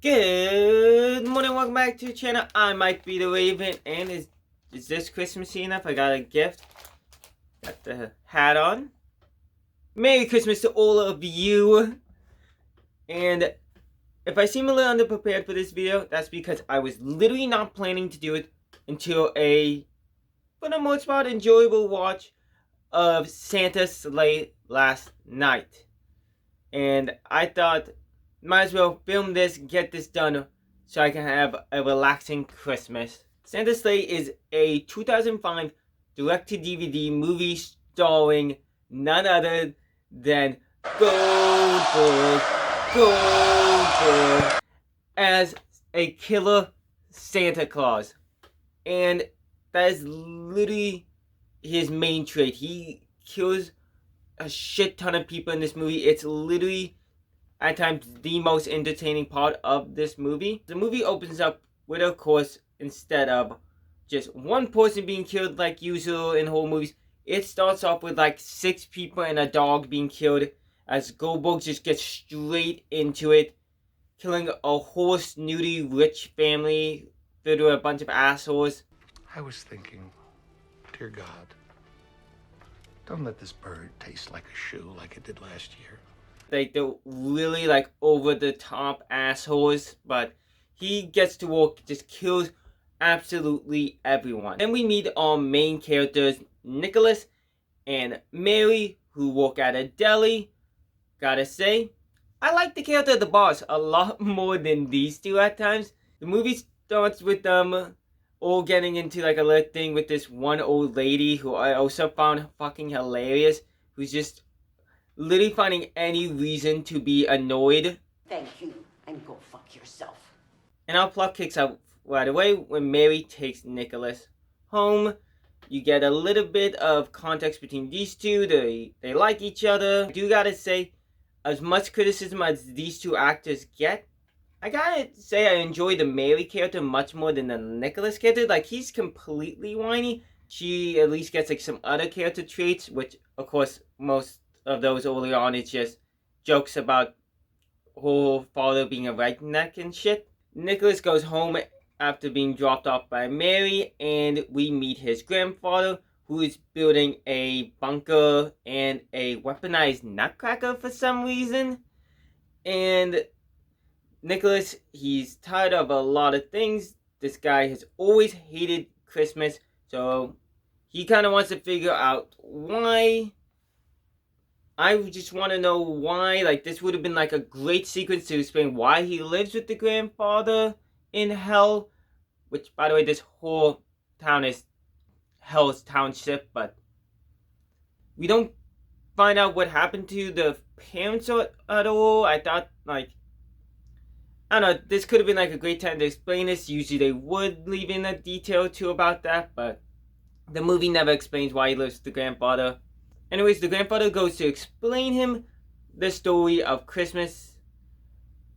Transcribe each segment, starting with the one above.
Good morning, welcome back to the channel. I might be the Raven, and is this Christmassy enough? I got a gift. Got the hat on. Merry Christmas to all of you. And if I seem a little underprepared for this video, that's because I was literally not planning to do it until for the most part, enjoyable watch of Santa's Sleigh last night. And I thought, might as well film this, get this done, so I can have a relaxing Christmas. Santa's Sleigh is a 2005 direct-to-DVD movie starring none other than Goldberg as a killer Santa Claus. And that is literally his main trait. He kills a shit ton of people in this movie. It's literally at times the most entertaining part of this movie. The movie opens up with, of course, instead of just one person being killed like usual in horror movies, it starts off with like 6 people and a dog being killed as Goldberg just gets straight into it, killing a whole snooty rich family filled with a bunch of assholes. I was thinking, dear God, don't let this bird taste like a shoe like it did last year. Like, they're really like over the top assholes, but he gets to work, just kills absolutely everyone. Then we meet our main characters, Nicholas and Mary, who work at a deli. Gotta say, I like the character of the boss a lot more than these two at times. The movie starts with them all getting into like a little thing with this one old lady who I also found fucking hilarious, who's just literally finding any reason to be annoyed. Thank you, and go fuck yourself. And our plot kicks out right away when Mary takes Nicholas home. You get a little bit of context between these two. They like each other. I do gotta say, as much criticism as these two actors get, I gotta say I enjoy the Mary character much more than the Nicholas character. Like, he's completely whiny. She at least gets like some other character traits, which of course most of those early on is just jokes about her father being a redneck and shit. Nicholas goes home after being dropped off by Mary, and we meet his grandfather, who is building a bunker and a weaponized nutcracker for some reason. And Nicholas, he's tired of a lot of things. This guy has always hated Christmas, so he kind of wants to figure out why. I just want to know why. Like, this would have been like a great sequence to explain why he lives with the grandfather in hell. Which, by the way, this whole town is Hell's Township, but we don't find out what happened to the parents at all. I thought, like, I don't know, this could have been like a great time to explain this. Usually they would leave in a detail or two about that, but the movie never explains why he lives with the grandfather. Anyways, the grandfather goes to explain him the story of Christmas,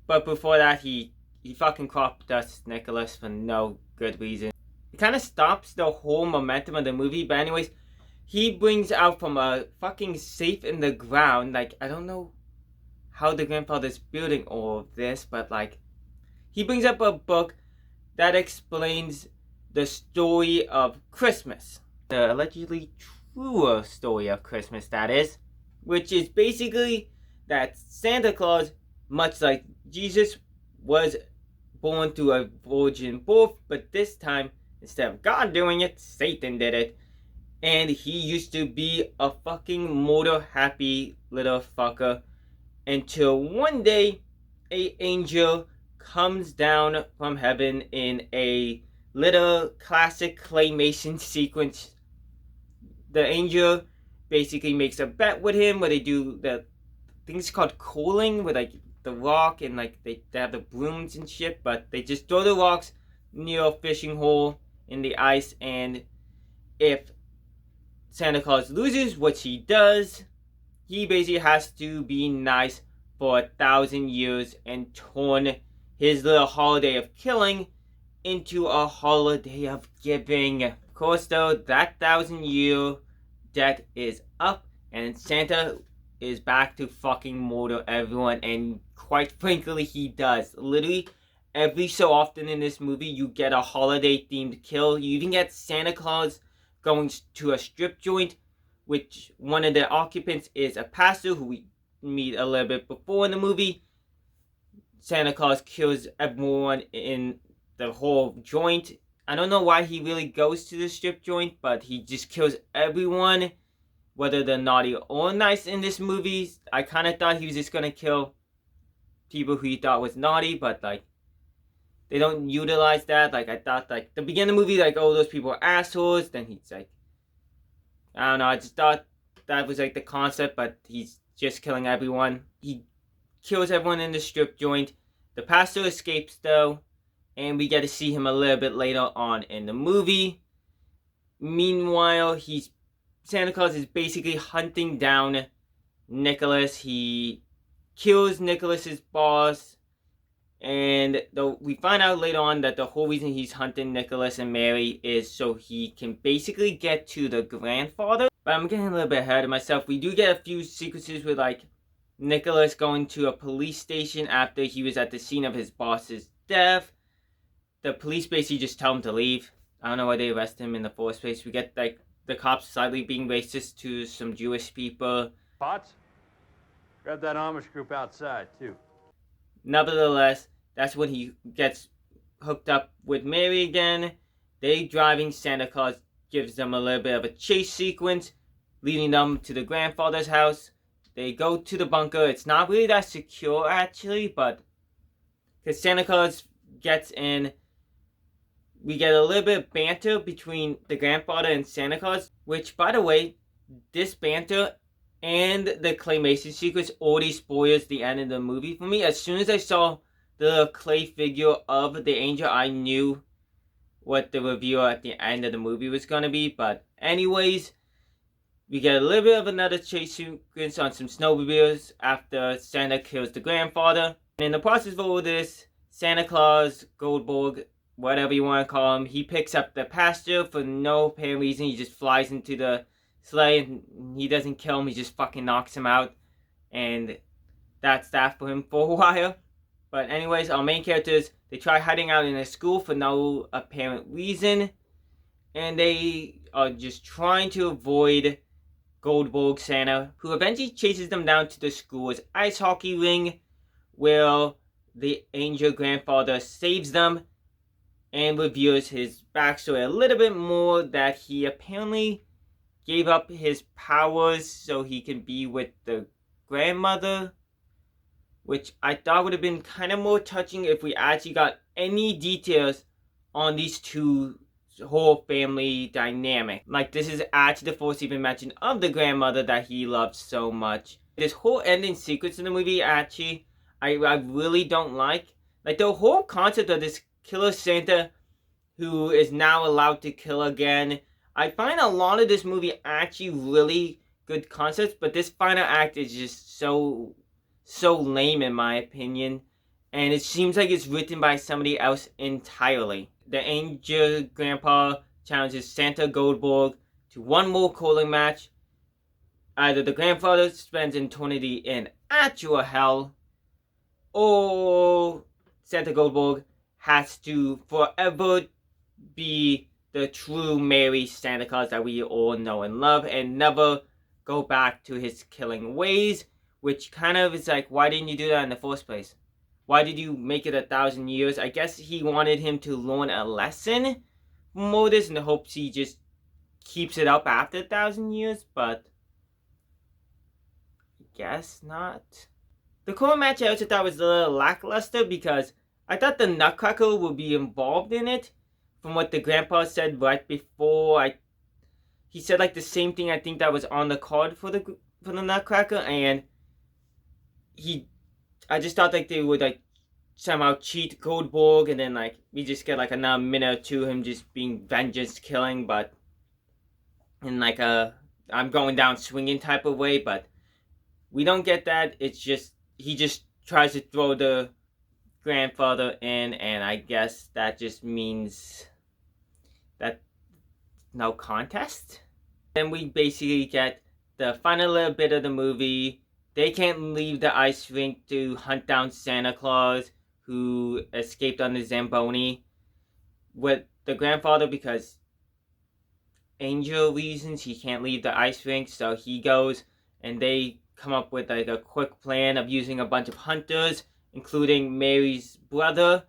but before that, he fucking crop dusts Nicholas for no good reason. It kind of stops the whole momentum of the movie, but anyways, he brings out from a fucking safe in the ground, like, I don't know how the grandfather's building all of this, but like, he brings up a book that explains the story of Christmas. The allegedly truer story of Christmas, that is. Which is basically that Santa Claus, much like Jesus, was born through a virgin birth, but this time, instead of God doing it, Satan did it. And he used to be a fucking murder happy little fucker until one day an angel comes down from heaven in a little classic claymation sequence. The angel basically makes a bet with him where they do the things called coaling with like the rock, and like they have the brooms and shit, but they just throw the rocks near a fishing hole in the ice, and if Santa Claus loses, which he does, he basically has to be nice for 1,000 years and turn his little holiday of killing into a holiday of giving. Of course though, that 1,000-year debt is up, and Santa is back to fucking murder everyone, and quite frankly he does. Literally every so often in this movie you get a holiday themed kill. You even get Santa Claus going to a strip joint, which one of the occupants is a pastor who we meet a little bit before in the movie. Santa Claus kills everyone in the whole joint. I don't know why he really goes to the strip joint, but he just kills everyone, whether they're naughty or nice in this movie. I kind of thought he was just going to kill people who he thought was naughty, but like, they don't utilize that. Like, I thought, like, the beginning of the movie, like, oh, those people are assholes. Then he's like, I don't know, I just thought that was like the concept, but he's just killing everyone. He kills everyone in the strip joint. The pastor escapes though, and we get to see him a little bit later on in the movie. Meanwhile, Santa Claus is basically hunting down Nicholas. He kills Nicholas's boss, and we find out later on that the whole reason he's hunting Nicholas and Mary is so he can basically get to the grandfather. But I'm getting a little bit ahead of myself. We do get a few sequences with like Nicholas going to a police station after he was at the scene of his boss's death. The police basically just tell him to leave. I don't know why they arrest him in the first place. We get like the cops slightly being racist to some Jewish people. Potts? Grab that Amish group outside, too. Nevertheless, that's when he gets hooked up with Mary again. They driving. Santa Claus gives them a little bit of a chase sequence, leading them to the grandfather's house. They go to the bunker. It's not really that secure, actually, but because Santa Claus gets in, we get a little bit of banter between the grandfather and Santa Claus, which, by the way, this banter and the claymation sequence already spoils the end of the movie for me. As soon as I saw the clay figure of the angel, I knew what the reveal at the end of the movie was going to be. But anyways, we get a little bit of another chase sequence on some snowmobiles after Santa kills the grandfather. And in the process of all this, Santa Claus, Goldberg, whatever you want to call him, he picks up the pastor for no apparent reason. He just flies into the sleigh and he doesn't kill him, he just fucking knocks him out. And that's that for him for a while. But anyways, our main characters, they try hiding out in a school for no apparent reason. And they are just trying to avoid Goldberg Santa, who eventually chases them down to the school's ice hockey ring, where the angel grandfather saves them and reveals his backstory a little bit more, that he apparently gave up his powers so he can be with the grandmother, which I thought would have been kind of more touching if we actually got any details on these two whole family dynamic. Like, this is actually the first even mention of the grandmother that he loves so much. This whole ending sequence in the movie, actually, I really don't like. Like, the whole concept of this killer Santa who is now allowed to kill again. I find a lot of this movie actually really good concepts, but this final act is just so lame in my opinion. And it seems like it's written by somebody else entirely. The angel grandpa challenges Santa Goldberg to one more curling match. Either the grandfather spends eternity in actual hell, or Santa Goldberg has to forever be the true Merry Santa Claus that we all know and love, and never go back to his killing ways. Which kind of is like, why didn't you do that in the first place? Why did you make it 1,000 years? I guess he wanted him to learn a lesson from all this in the hopes he just keeps it up after 1,000 years, but I guess not. The core match I also thought was a little lackluster because I thought the Nutcracker would be involved in it. From what the grandpa said right before, he said like the same thing I think that was on the card for the Nutcracker, and I just thought like they would like somehow cheat Goldberg, and then like we just get like another minute or two him just being vengeance killing, but in like a I'm going down swinging type of way. But we don't get that. It's just he just tries to throw the grandfather in, and I guess that just means that no contest. Then we basically get the final little bit of the movie. They can't leave the ice rink to hunt down Santa Claus, who escaped on the Zamboni with the grandfather because Angel reasons he can't leave the ice rink, so he goes and they come up with like a quick plan of using a bunch of hunters, including Mary's brother,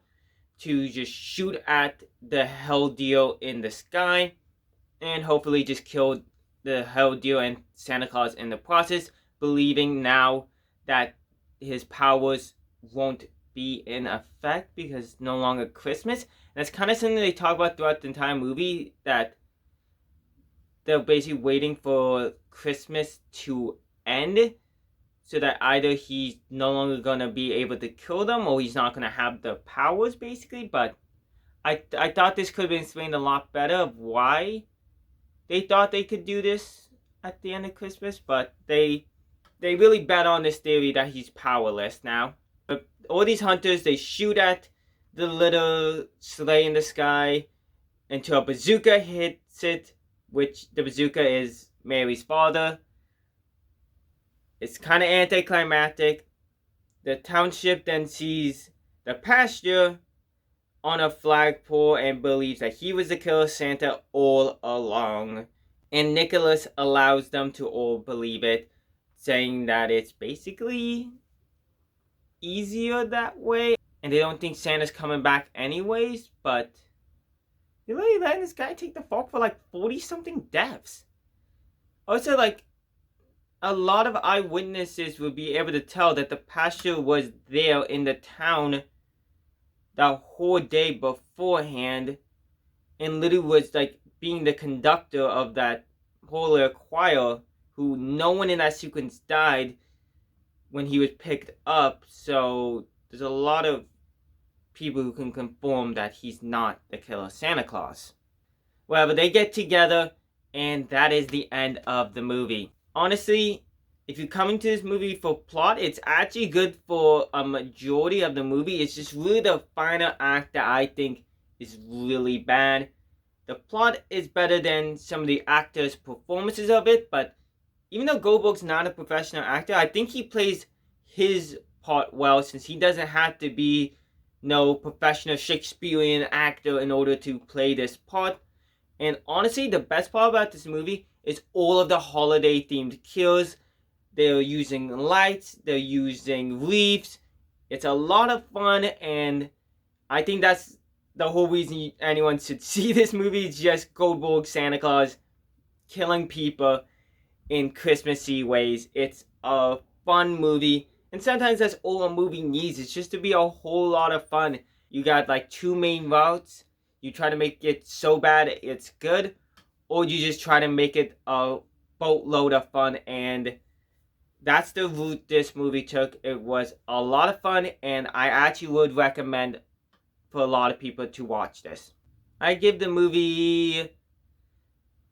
to just shoot at the Hell Deer in the sky and hopefully just kill the Hell Deer and Santa Claus in the process, believing now that his powers won't be in effect because it's no longer Christmas. And that's kind of something they talk about throughout the entire movie, that they're basically waiting for Christmas to end so that either he's no longer going to be able to kill them or he's not going to have the powers, basically. But I thought this could have been explained a lot better of why they thought they could do this at the end of Christmas, but they really bet on this theory that he's powerless now. But all these hunters, they shoot at the little sleigh in the sky until a bazooka hits it, which the bazooka is Mary's father. It's kind of anticlimactic. The township then sees the pastor on a flagpole and believes that he was the killer Santa all along. And Nicholas allows them to all believe it, saying that it's basically easier that way. And they don't think Santa's coming back anyways, but they really letting this guy take the fall for like 40-something deaths. Also, like, a lot of eyewitnesses would be able to tell that the pastor was there in the town the whole day beforehand and literally was like being the conductor of that whole choir, who no one in that sequence died when he was picked up. So there's a lot of people who can confirm that he's not the killer Santa Claus. Well, they get together and that is the end of the movie. Honestly, if you're coming to this movie for plot, it's actually good for a majority of the movie. It's just really the final act that I think is really bad. The plot is better than some of the actors' performances of it, but even though Goldberg's not a professional actor, I think he plays his part well, since he doesn't have to be no professional Shakespearean actor in order to play this part. And honestly, the best part about this movie is all of the holiday-themed kills. They're using lights, they're using wreaths. It's a lot of fun, and I think that's the whole reason anyone should see this movie. Is just Goldberg Santa Claus killing people in Christmassy ways. It's a fun movie, and sometimes that's all a movie needs. It's just to be a whole lot of fun. You got like two main routes. You try to make it so bad it's good, or you just try to make it a boatload of fun, and that's the route this movie took. It was a lot of fun, and I actually would recommend for a lot of people to watch this. I give the movie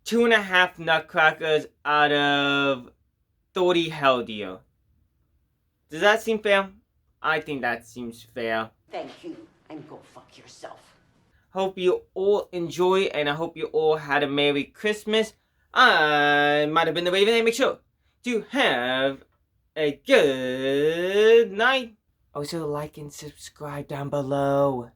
2.5 nutcrackers out of 30 Hell Deer. Does that seem fair? I think that seems fair. Thank you, and go fuck yourself. Hope you all enjoy, and I hope you all had a Merry Christmas. I might have been the Raven, and make sure to have a good night. Also, like and subscribe down below.